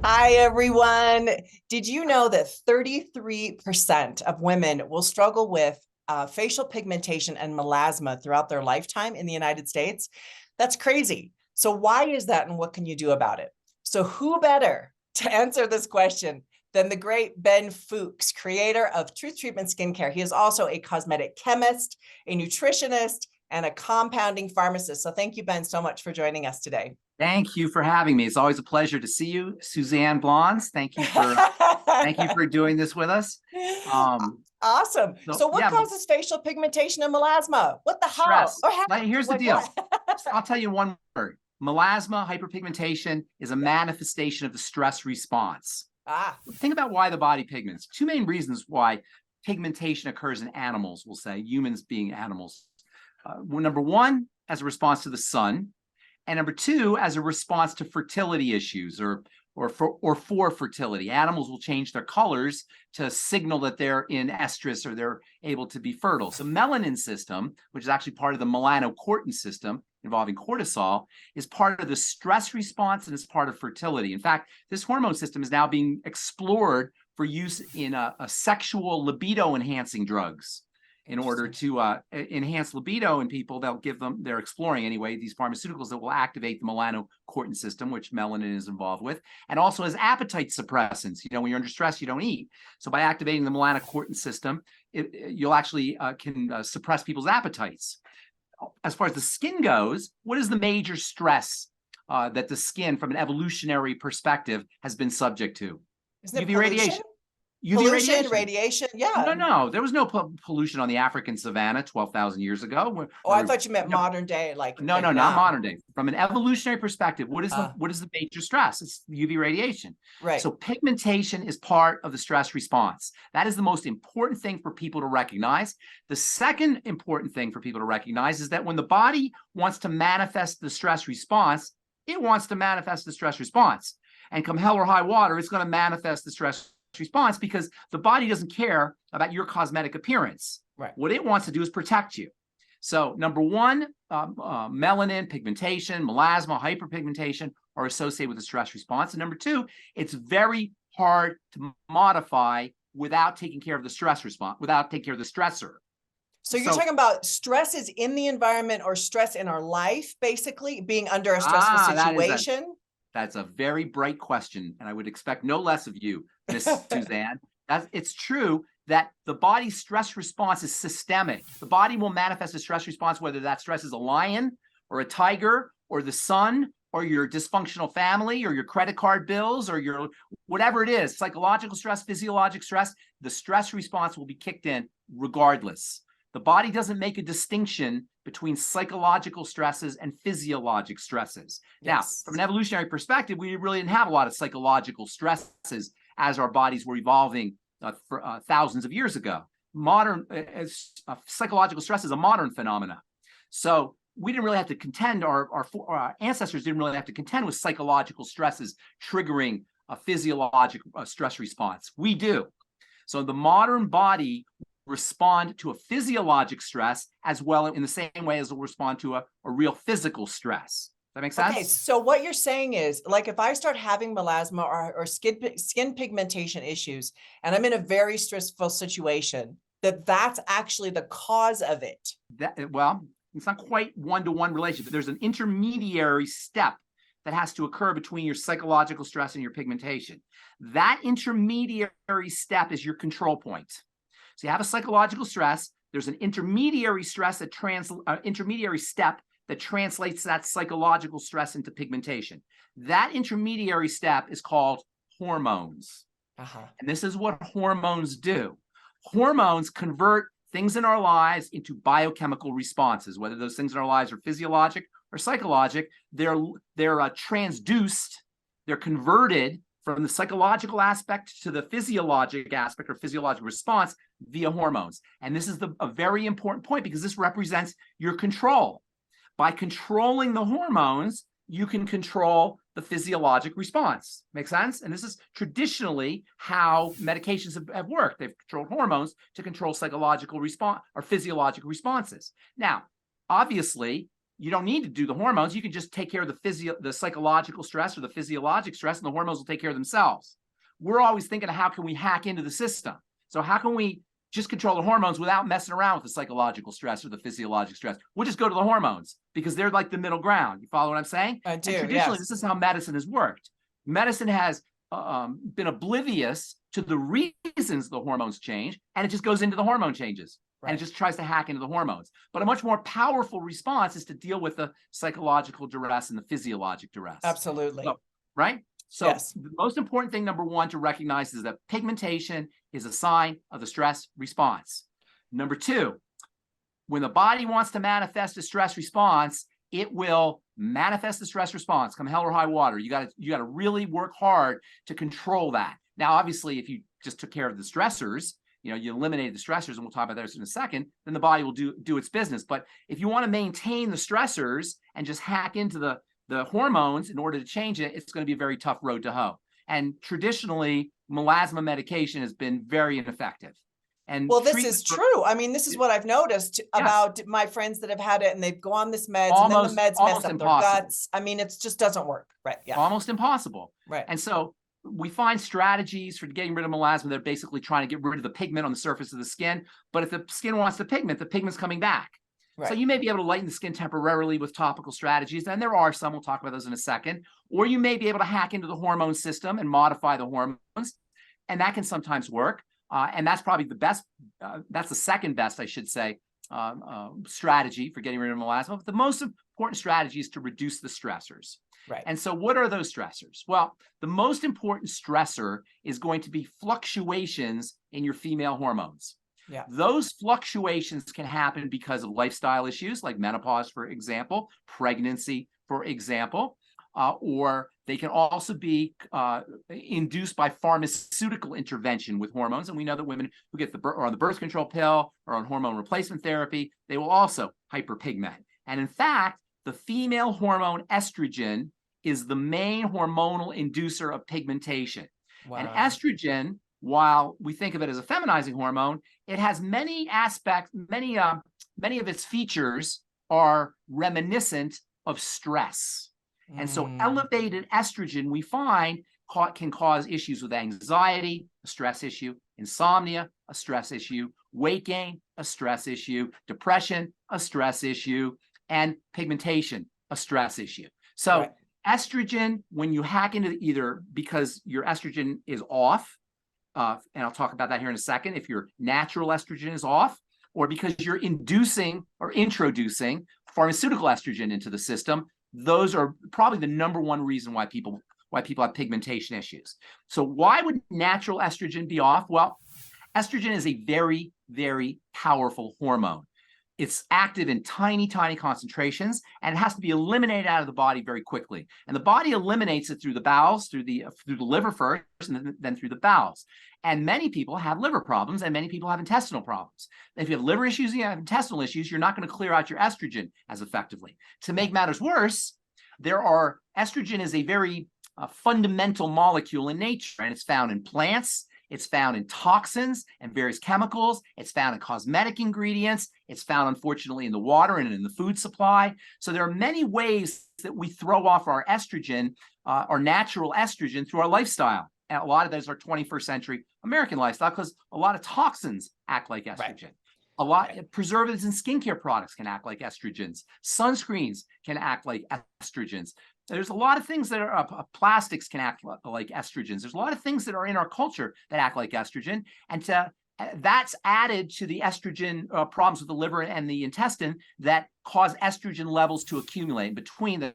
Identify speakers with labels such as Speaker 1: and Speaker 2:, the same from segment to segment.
Speaker 1: Hi, everyone. Did you know that 33% of women will struggle with facial pigmentation and melasma throughout their lifetime in the United States? That's crazy. So, why is that, and what can you do about it? So, who better to answer this question than the great Ben Fuchs, creator of Truth Treatment Skincare? He is also a cosmetic chemist, a nutritionist, and a compounding pharmacist. So, thank you, Ben, so much for joining us today.
Speaker 2: Thank you for having me. It's always a pleasure to see you, Suzanne Blondes. Thank you for doing this with us.
Speaker 1: Awesome. So what causes facial pigmentation and melasma? What the hell?
Speaker 2: Stress. Here's the deal. I'll tell you one word. Melasma hyperpigmentation is a manifestation of the stress response. Think about why the body pigments. Two main reasons why pigmentation occurs in animals, we'll say, humans being animals. Number one, as a response to the sun. And number two, as a response to fertility issues or for fertility. Animals will change their colors to signal that they're in estrus or they're able to be fertile. So melanin system, which is actually part of the melanocortin system involving cortisol, is part of the stress response and is part of fertility. In fact, this hormone system is now being explored for use in a sexual libido enhancing drugs. In order to enhance libido in people, they're exploring anyway, these pharmaceuticals that will activate the melanocortin system, which melanin is involved with, and also as appetite suppressants. You know, when you're under stress, you don't eat. So by activating the melanocortin system, you'll actually can suppress people's appetites. As far as the skin goes, what is the major stress that the skin, from an evolutionary perspective, has been subject to?
Speaker 1: Isn't it
Speaker 2: UV
Speaker 1: pollution?
Speaker 2: radiation.
Speaker 1: UV radiation, yeah.
Speaker 2: No, there was no pollution on the African savannah 12,000 years ago.
Speaker 1: I thought you meant modern day,
Speaker 2: No, not modern day. From an evolutionary perspective, what is the major stress? It's UV radiation.
Speaker 1: Right.
Speaker 2: So pigmentation is part of the stress response. That is the most important thing for people to recognize. The second important thing for people to recognize is that when the body wants to manifest the stress response, it wants to manifest the stress response. And come hell or high water, it's going to manifest the stress response because the body doesn't care about your cosmetic appearance.
Speaker 1: Right.
Speaker 2: What it wants to do is protect you. So number one, melanin, pigmentation, melasma, hyperpigmentation are associated with the stress response. And number two, it's very hard to modify without taking care of the stress response, without taking care of the stressor.
Speaker 1: So you're talking about stresses in the environment or stress in our life, basically being under a stressful situation?
Speaker 2: That's a very bright question, and I would expect no less of you, Miss Suzanne. It's true that the body's stress response is systemic. The body will manifest a stress response, whether that stress is a lion or a tiger or the sun or your dysfunctional family or your credit card bills or your whatever it is, psychological stress, physiologic stress, the stress response will be kicked in regardless. The body doesn't make a distinction between psychological stresses and physiologic stresses. Yes. Now, from an evolutionary perspective, we really didn't have a lot of psychological stresses as our bodies were evolving for thousands of years ago. Modern psychological stress is a modern phenomena. So we didn't really have to contend, our ancestors didn't really have to contend with psychological stresses triggering a physiologic stress response. We do. So the modern body respond to a physiologic stress as well in the same way as it'll respond to a real physical stress. Does that make sense? Okay,
Speaker 1: so what you're saying is, like, if I start having melasma or skin pigmentation issues, and I'm in a very stressful situation, that's actually the cause of it.
Speaker 2: Well, it's not quite one-to-one relationship. There's an intermediary step that has to occur between your psychological stress and your pigmentation. That intermediary step is your control point. So you have a psychological stress. There's an intermediary stress intermediary step that translates that psychological stress into pigmentation. That intermediary step is called hormones. And this is what hormones do. Hormones convert things in our lives into biochemical responses, whether those things in our lives are physiologic or psychologic. They're transduced, they're converted from the psychological aspect to the physiologic aspect or physiologic response via hormones. And this is a very important point because this represents your control. By controlling the hormones, you can control the physiologic response. Make sense? And this is traditionally how medications have worked. They've controlled hormones to control psychological response or physiologic responses. Now, obviously, you don't need to do the hormones. You can just take care of the psychological stress or the physiologic stress, and the hormones will take care of themselves. We're always thinking of how can we hack into the system? So how can we just control the hormones without messing around with the psychological stress or the physiologic stress? We'll just go to the hormones because they're like the middle ground. You follow what I'm saying?
Speaker 1: I do.
Speaker 2: And traditionally,
Speaker 1: yes.
Speaker 2: this is how medicine has worked. Medicine has been oblivious to the reasons the hormones change, and it just goes into the hormone changes. Right. And it just tries to hack into the hormones. But a much more powerful response is to deal with the psychological duress and the physiologic duress.
Speaker 1: Absolutely.
Speaker 2: So, right? So
Speaker 1: yes.
Speaker 2: The most important thing, number one, to recognize is that pigmentation is a sign of the stress response. Number two, when the body wants to manifest a stress response, it will manifest the stress response come hell or high water. You got to really work hard to control that. Now, obviously, if you just took care of the stressors, you eliminated the stressors, and we'll talk about that in a second, then the body will do its business. But if you want to maintain the stressors and just hack into the hormones in order to change it, it's going to be a very tough road to hoe. And traditionally, melasma medication has been very ineffective. And
Speaker 1: well, this is true. I mean, this is what I've noticed about my friends that have had it, and they go on this meds, and then the meds mess up their guts. I mean, it just doesn't work. Right. Yeah.
Speaker 2: Almost impossible.
Speaker 1: Right.
Speaker 2: And so we find strategies for getting rid of melasma. They're basically trying to get rid of the pigment on the surface of the skin. But if the skin wants the pigment's coming back. Right. So you may be able to lighten the skin temporarily with topical strategies, and there are some. We'll talk about those in a second. Or you may be able to hack into the hormone system and modify the hormones, and that can sometimes work. And that's probably the best. That's the second best, I should say, strategy for getting rid of melasma. But the most important strategy is to reduce the stressors.
Speaker 1: Right.
Speaker 2: And so what are those stressors? Well, the most important stressor is going to be fluctuations in your female hormones.
Speaker 1: Yeah.
Speaker 2: Those fluctuations can happen because of lifestyle issues like menopause, for example, pregnancy, for example, or they can also be induced by pharmaceutical intervention with hormones. And we know that women who get are on the birth control pill or on hormone replacement therapy, they will also hyperpigment. And in fact, the female hormone estrogen is the main hormonal inducer of pigmentation. Wow. And estrogen, while we think of it as a feminizing hormone, it has many aspects, many of its features are reminiscent of stress. And so elevated estrogen, we find, can cause issues with anxiety, a stress issue, insomnia, a stress issue, weight gain, a stress issue, depression, a stress issue, and pigmentation, a stress issue. So estrogen, when you hack into either because your estrogen is off, and I'll talk about that here in a second, if your natural estrogen is off, or because you're inducing or introducing pharmaceutical estrogen into the system, those are probably the number one reason why people have pigmentation issues. So why would natural estrogen be off? Well, estrogen is a very, very powerful hormone. It's active in tiny, tiny concentrations, and it has to be eliminated out of the body very quickly. And the body eliminates it through the bowels, through the liver first, and then through the bowels. And many people have liver problems, and many people have intestinal problems. If you have liver issues and you have intestinal issues, you're not going to clear out your estrogen as effectively. To make matters worse, estrogen is a very fundamental molecule in nature, and it's found in plants. It's found in toxins and various chemicals. It's found in cosmetic ingredients. It's found, unfortunately, in the water and in the food supply. So there are many ways that we throw off our estrogen, our natural estrogen, through our lifestyle. And a lot of those are 21st century American lifestyle because a lot of toxins act like estrogen. Right. A lot of preservatives in skincare products can act like estrogens. Sunscreens can act like estrogens. There's a lot of things that are plastics can act like estrogens. There's a lot of things that are in our culture that act like estrogen, and that's added to the estrogen problems with the liver and the intestine that cause estrogen levels to accumulate between the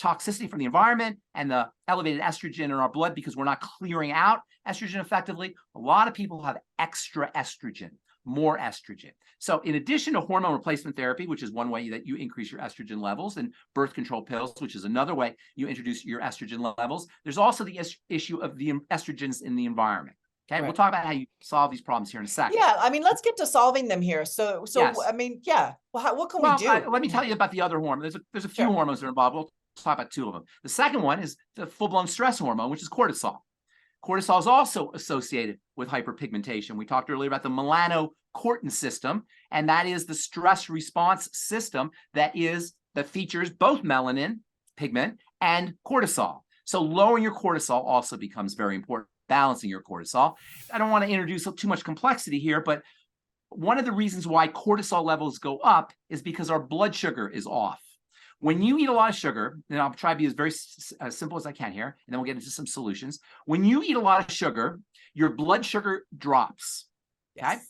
Speaker 2: toxicity from the environment and the elevated estrogen in our blood because we're not clearing out estrogen effectively. A lot of people have extra estrogen. More estrogen. So in addition to hormone replacement therapy, which is one way that you increase your estrogen levels, and birth control pills, which is another way you introduce your estrogen levels, there's also the issue of the estrogens in the environment. Okay, we'll talk about how you solve these problems here in a second.
Speaker 1: Yeah, I mean, let's get to solving them here. So yes. I mean, yeah. Well, what can we do?
Speaker 2: Let me tell you about the other hormone. There's a few hormones that are involved. We'll talk about two of them. The second one is the full-blown stress hormone, which is cortisol. Cortisol is also associated with hyperpigmentation. We talked earlier about the melanocortin system, and that is the stress response system that is that features both melanin pigment and cortisol. So lowering your cortisol also becomes very important, balancing your cortisol. I don't want to introduce too much complexity here, but one of the reasons why cortisol levels go up is because our blood sugar is off. When you eat a lot of sugar, and I'll try to be as simple as I can here, and then we'll get into some solutions. When you eat a lot of sugar, your blood sugar drops. Okay?
Speaker 1: Yes.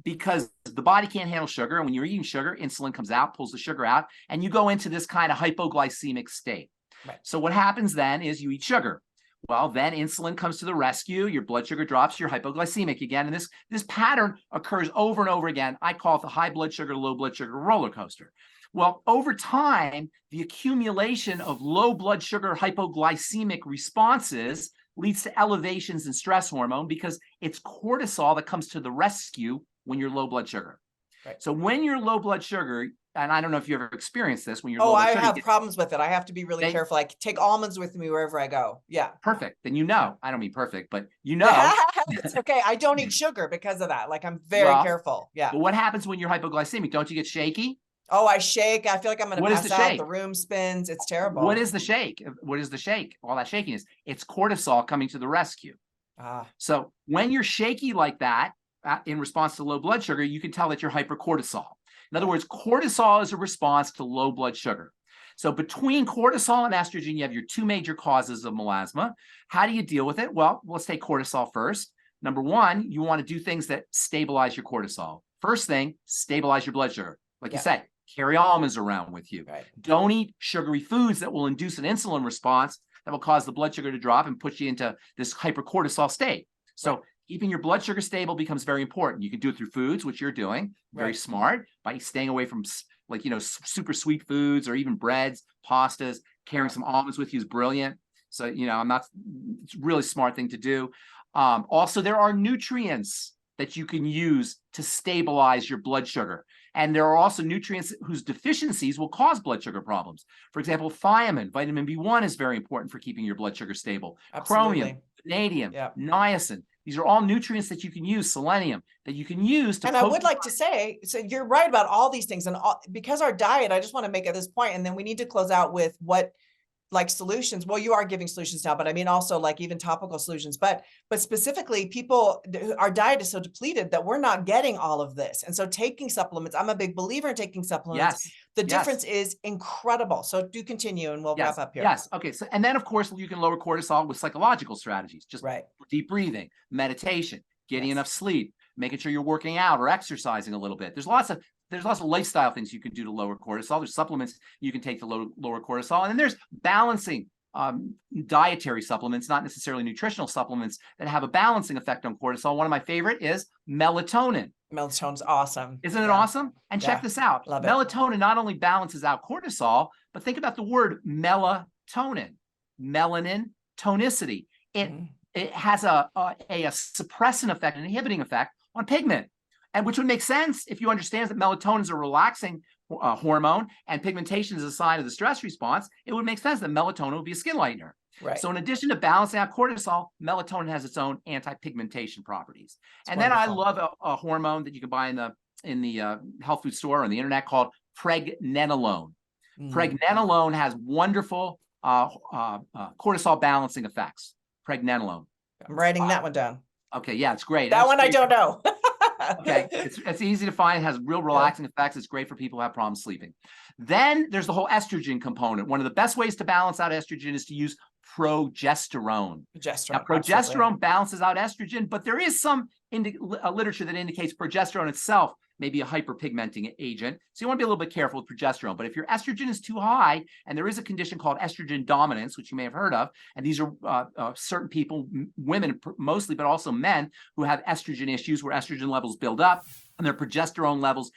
Speaker 2: Because the body can't handle sugar. And when you're eating sugar, insulin comes out, pulls the sugar out, and you go into this kind of hypoglycemic state.
Speaker 1: Right.
Speaker 2: So what happens then is you eat sugar. Well, then insulin comes to the rescue, your blood sugar drops, you're hypoglycemic again. And this pattern occurs over and over again. I call it the high blood sugar, low blood sugar roller coaster. Well, over time, the accumulation of low blood sugar hypoglycemic responses leads to elevations in stress hormone because it's cortisol that comes to the rescue when you're low blood sugar.
Speaker 1: Right.
Speaker 2: So when you're low blood sugar, and I don't know if you ever experienced this when you're low blood
Speaker 1: I
Speaker 2: sugar.
Speaker 1: have problems with it. I have to be really careful. I take almonds with me wherever I go. Yeah.
Speaker 2: Perfect. Then you know, I don't mean perfect, but you know.
Speaker 1: It's okay. I don't eat sugar because of that. Like I'm very careful. Yeah.
Speaker 2: But what happens when you're hypoglycemic? Don't you get shaky?
Speaker 1: Oh, I shake. I feel like I'm going to pass out.
Speaker 2: Shake?
Speaker 1: The room spins. It's terrible.
Speaker 2: What is the shake? What is the shake? All that shakiness. It's cortisol coming to the rescue. So when you're shaky like that, in response to low blood sugar, you can tell that you're hypercortisol. In other words, cortisol is a response to low blood sugar. So between cortisol and estrogen, you have your two major causes of melasma. How do you deal with it? Well, let's take cortisol first. Number one, you want to do things that stabilize your cortisol. First thing, stabilize your blood sugar. Like you said, carry almonds around with you.
Speaker 1: Right.
Speaker 2: Don't eat sugary foods that will induce an insulin response that will cause the blood sugar to drop and push you into this hypercortisol state. So keeping your blood sugar stable becomes very important. You can do it through foods, which you're doing, very smart, by staying away from super sweet foods or even breads, pastas. Carrying some almonds with you is brilliant. So, it's a really smart thing to do. Also, there are nutrients that you can use to stabilize your blood sugar. And there are also nutrients whose deficiencies will cause blood sugar problems. For example, thiamine, vitamin B1 is very important for keeping your blood sugar stable.
Speaker 1: Absolutely.
Speaker 2: Chromium, vanadium, niacin. These are all nutrients that you can use, selenium, that you can use to.
Speaker 1: And I would like to say, so you're right about all these things. And because our diet, I just want to make at this point, and then we need to close out with what solutions. Well, you are giving solutions now, but I mean also even topical solutions, but specifically our diet is so depleted that we're not getting all of this. And so taking supplements, I'm a big believer in taking supplements.
Speaker 2: Yes.
Speaker 1: The difference is incredible. So do continue and we'll wrap up here.
Speaker 2: Yes. Okay. So, and then of course you can lower cortisol with psychological strategies, just deep breathing, meditation, getting enough sleep, making sure you're working out or exercising a little bit. There's lots of lifestyle things you can do to lower cortisol. There's supplements you can take to lower cortisol. And then there's balancing dietary supplements, not necessarily nutritional supplements, that have a balancing effect on cortisol. One of my favorite is melatonin.
Speaker 1: Melatonin's awesome.
Speaker 2: Isn't it awesome? And check this out.
Speaker 1: Love it.
Speaker 2: Melatonin not only balances out cortisol, but think about the word melatonin, melanin tonicity. It has a suppressant effect, an inhibiting effect on pigment. And which would make sense if you understand that melatonin is a relaxing hormone and pigmentation is a sign of the stress response. It would make sense that melatonin would be a skin lightener. Right. So in addition to balancing out cortisol, melatonin has its own anti-pigmentation properties. And then I love a hormone that you can buy in the health food store or on the internet called pregnenolone. Pregnenolone has wonderful cortisol balancing effects. Pregnenolone.
Speaker 1: I'm writing that one down.
Speaker 2: Okay, yeah, it's great.
Speaker 1: That one I don't know.
Speaker 2: Okay, it's easy to find. It has real relaxing effects. It's great for people who have problems sleeping. Then there's the whole estrogen component. One of the best ways to balance out estrogen is to use progesterone. Now, progesterone balances out estrogen, but there is some literature that indicates progesterone itself may be a hyperpigmenting agent. So you want to be a little bit careful with progesterone. But if your estrogen is too high, and there is a condition called estrogen dominance, which you may have heard of, and these are certain people, women mostly, but also men who have estrogen issues where estrogen levels build up and their progesterone levels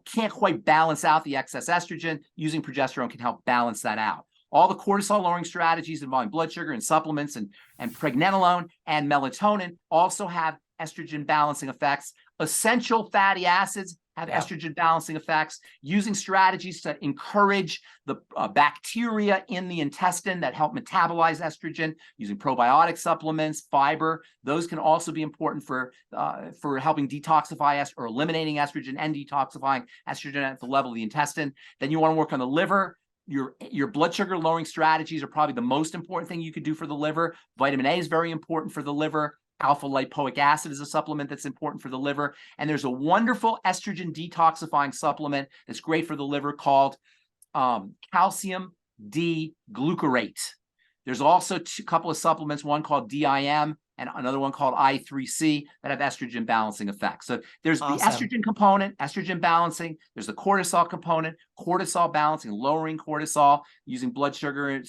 Speaker 2: can't quite balance out the excess estrogen. Using progesterone can help balance that out. All the cortisol lowering strategies involving blood sugar and supplements and pregnenolone and melatonin also have estrogen balancing effects. Essential fatty acids have estrogen balancing effects, using strategies to encourage the bacteria in the intestine that help metabolize estrogen, using probiotic supplements, fiber. Those can also be important for helping detoxify or eliminating estrogen and detoxifying estrogen at the level of the intestine. Then you want to work on the liver. Your blood sugar lowering strategies are probably the most important thing you could do for the liver. Vitamin A is very important for the liver. Alpha lipoic acid is a supplement that's important for the liver. And there's a wonderful estrogen detoxifying supplement that's great for the liver called calcium D-glucarate. There's also a couple of supplements, one called DIM and another one called I3C, that have estrogen balancing effects. So there's the estrogen component, estrogen balancing. There's the cortisol component, cortisol balancing, lowering cortisol, using blood sugar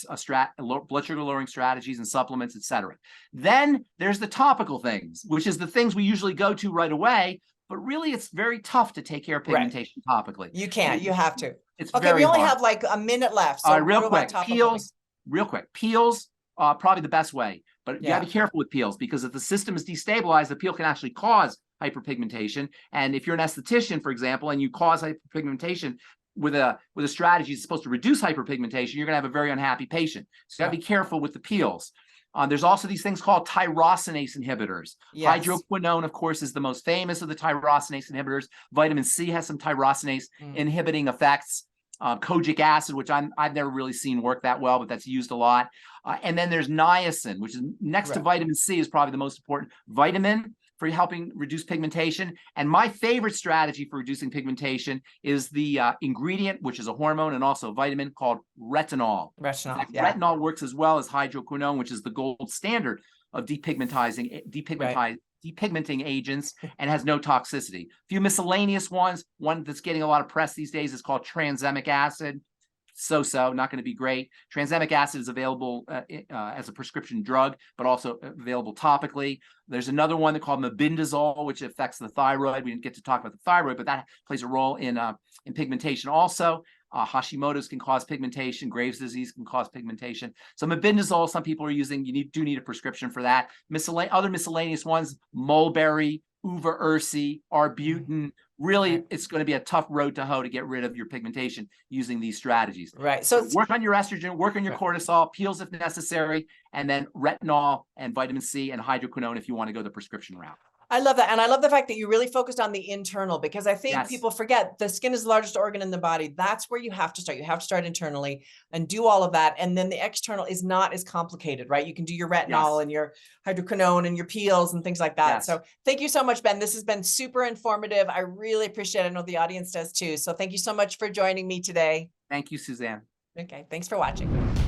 Speaker 2: lowering strategies and supplements, etc. Then there's the topical things, which is the things we usually go to right away. But really, it's very tough to take care of pigmentation topically.
Speaker 1: You can't. You have to.
Speaker 2: It's
Speaker 1: okay.
Speaker 2: Very
Speaker 1: we only
Speaker 2: hard.
Speaker 1: have like a minute left. So
Speaker 2: real quick, peels. Real quick, peels. Probably the best way, but you gotta be careful with peels, because if the system is destabilized, the peel can actually cause hyperpigmentation. And if you're an esthetician, for example, and you cause hyperpigmentation with a strategy that's supposed to reduce hyperpigmentation, you're gonna have a very unhappy patient. So you gotta be careful with the peels. There's also these things called tyrosinase inhibitors. Hydroquinone, of course, is the most famous of the tyrosinase inhibitors. Vitamin C has some tyrosinase inhibiting effects. Kojic acid, which I've never really seen work that well, but that's used a lot. And then there's niacin, which is next to vitamin C, is probably the most important vitamin for helping reduce pigmentation. And my favorite strategy for reducing pigmentation is the ingredient, which is a hormone and also a vitamin, called retinol. Retinol works as well as hydroquinone, which is the gold standard of depigmenting agents, and has no toxicity. A few miscellaneous ones. One that's getting a lot of press these days is called tranexamic acid. So-so, not going to be great. Tranexamic acid is available as a prescription drug, but also available topically. There's another one called mebendazole, which affects the thyroid. We didn't get to talk about the thyroid, but that plays a role in pigmentation also. Hashimoto's can cause pigmentation. Graves' disease can cause pigmentation. So mebendazole, some people are using. You do need a prescription for that. Other miscellaneous ones: mulberry, uva ursi, arbutin. Really, it's going to be a tough road to hoe to get rid of your pigmentation using these strategies. So work on your estrogen, work on your cortisol, peels if necessary, and then retinol and vitamin C and hydroquinone if you want to go the prescription route.
Speaker 1: I love that. And I love the fact that you really focused on the internal, because I think people forget the skin is the largest organ in the body. That's where you have to start. You have to start internally and do all of that. And then the external is not as complicated, right? You can do your retinol and your hydroquinone and your peels and things like that. So thank you so much, Ben. This has been super informative. I really appreciate it. I know the audience does too. So thank you so much for joining me today.
Speaker 2: Thank you, Suzanne.
Speaker 1: Okay. Thanks for watching.